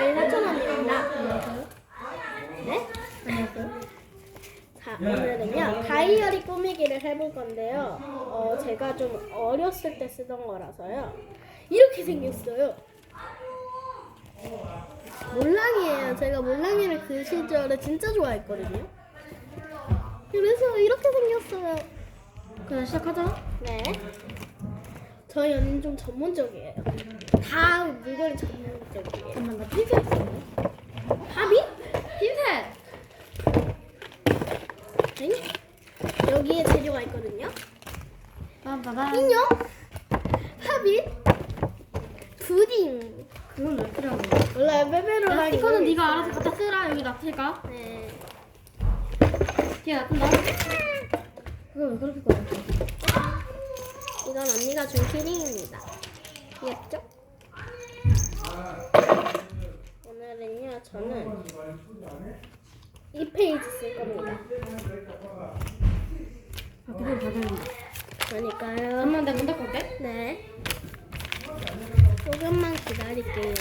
14,000원입니다. 네? 자, 오늘은요 다이어리 꾸미기를 해볼 건데요. 제가 좀 어렸을 때 쓰던 거라서요. 이렇게 생겼어요. 몰랑이에요. 제가 몰랑이를 그 시절에 진짜 좋아했거든요. 그래서 이렇게 생겼어요. 그냥 시작하자. 네. 저희 언니는 좀 전문적이에요. 다 물건이 전문적이에요. 잠깐만, 나 핀셋 있어. 합의? 핀셋! 네. 여기에 재료가 있거든요. 빠바밤. 인형, 합의, 푸딩. 그건 왜 필요한 거야? 원래 빼빼로랑 야, 스티커는 이거 네가 있어요. 알아서 갖다 쓰라. 여기 놔둘까? 네. 뒤에 놔둔다. 그걸 왜 그렇게 꺼냈어? 이건 언니가 준 키링입니다. 귀엽죠? 오늘은요 저는 이 페이지 쓸 겁니다. 아, 그걸 받았는데. 그러니까요. 잠깐만, 내가 문 닫고 올게. 네. 조금만 기다릴게요.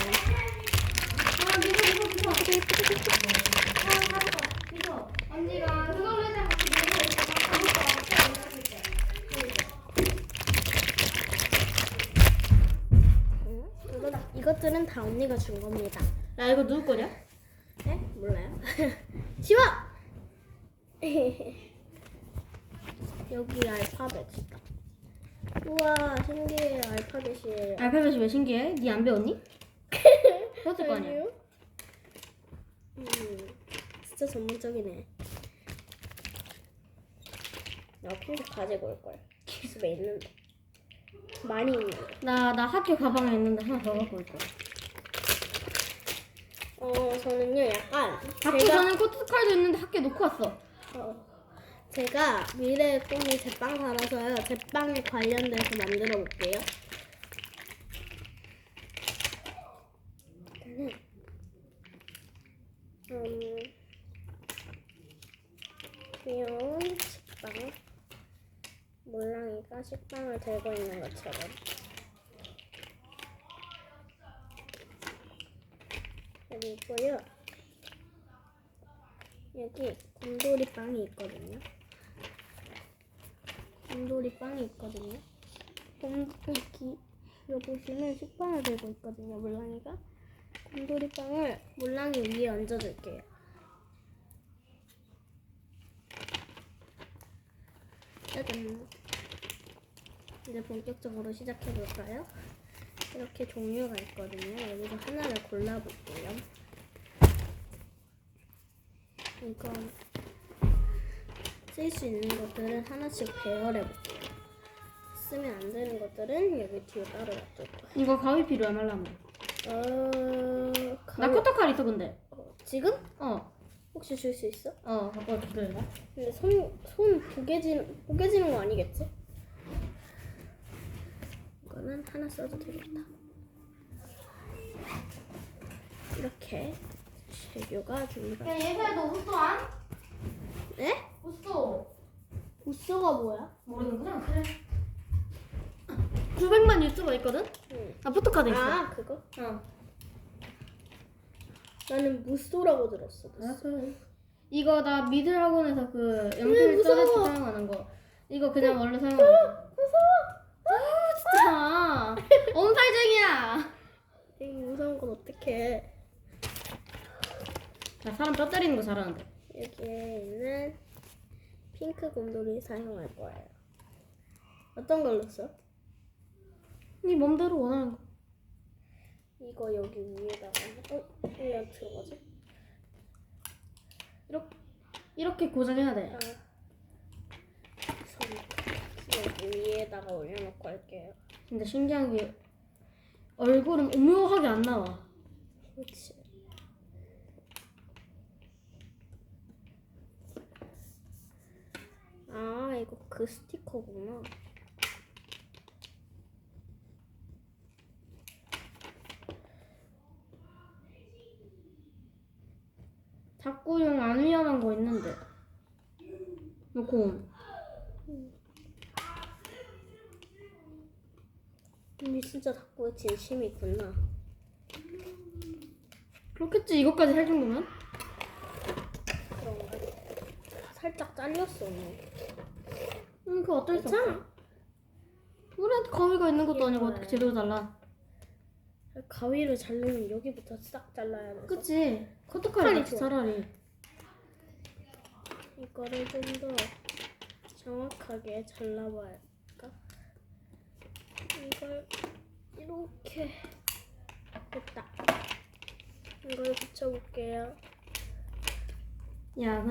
아, 미소. 언니가 그걸로 해서 이것들은 다 언니가 준 겁니다. 야, 이거 누구 거냐? 네? 몰라요. 지워! 여기 알파벳이다. 우와 신기해요. 알파벳이에요. 알파벳이 왜 신기해? 니 안 배웠니? 배웠을 거 아니야? 아니요? 진짜 전문적이네. 나 핑크 가지고 올걸. 집에 있는데. 많이 있는데. 나 학교 가방에 있는데 하나 더 갖고 올 거야. 저는요 약간 학교 저는 포토카드도 있는데 학교에 놓고 왔어. 제가 미래의 꿈이 제빵 살아서요. 제빵에 관련돼서 만들어 볼게요. 귀여운 식빵. 몰랑이가 식빵을 들고 있는 것처럼. 그리고요. 여기 곰돌이 빵이 있거든요. 곰돌이 빵이 있거든요. 여기 보시면 식빵을 들고 있거든요. 몰랑이가. 곰돌이 빵을 몰랑이 위에 얹어줄게요. 짜잔. 이제 본격적으로 시작해 볼까요? 이렇게 종류가 있거든요. 여기서 하나를 골라볼게요. 이건 쓸 수 있는 것들은 하나씩 배열해 볼게요. 쓰면 안 되는 것들은 여기 뒤에 따로 놔둘 거예요. 이거 가위 필요해 말라면. 나 포토카드 있어 근데. 지금? 어. 혹시 줄 수 있어? 갖고 올게. 기다려봐. 근데 손 부개지는 거 아니겠지? 이거는 하나 써도 되겠다. 이렇게 재료가 준비가. 야, 얘들아 너 웃소 안? 네? 웃소. 우쏘가 뭐야? 모르는구나. 그래. 900만 유튜버 있거든? 응. 나 포토카드 있어. 아 그거? 어. 나는 무쏘라고 들었어. 이거 나 미드학원에서 그 왜 연필 무서워? 써서 사용하는 거. 이거 그냥 원래 사용하는 거. 진짜. 엄살쟁이야. 이 무서운 건 어떡해. 나 사람 뼈 때리는 거 잘하는데. 여기에 있는 핑크 곰돌이 사용할 거예요. 어떤 걸로 써? 네 맘대로 원하는 거. 이거 여기 위에다가 왜 들어가지? 이렇게 고정해야 돼. 여기 위에다가 올려놓고 할게요. 근데 신기한 게 얼굴은 오묘하게 안 나와. 그렇지. 아 이거 그 스티커구나. 자꾸용 안 위험한 거 있는데. 이거 곰. 근데 진짜 닭고에 진심이 있구나. 그렇겠지. 이것까지 할 정도면. 그런가? 살짝 잘렸어 오늘. 그거 어쩔 수 없어. 괜찮아. 우리한테 가위가 있는 것도 아니고 이거를. 어떻게 제대로 잘라. 가위를 자르면 여기부터 싹 잘라야 돼. 그치? 커터칼이 칼이 낫지 좋아. 차라리. 이거를 좀 더 정확하게 잘라봐야 할까? 이걸 이렇게 됐다. 이걸 붙여볼게요. 야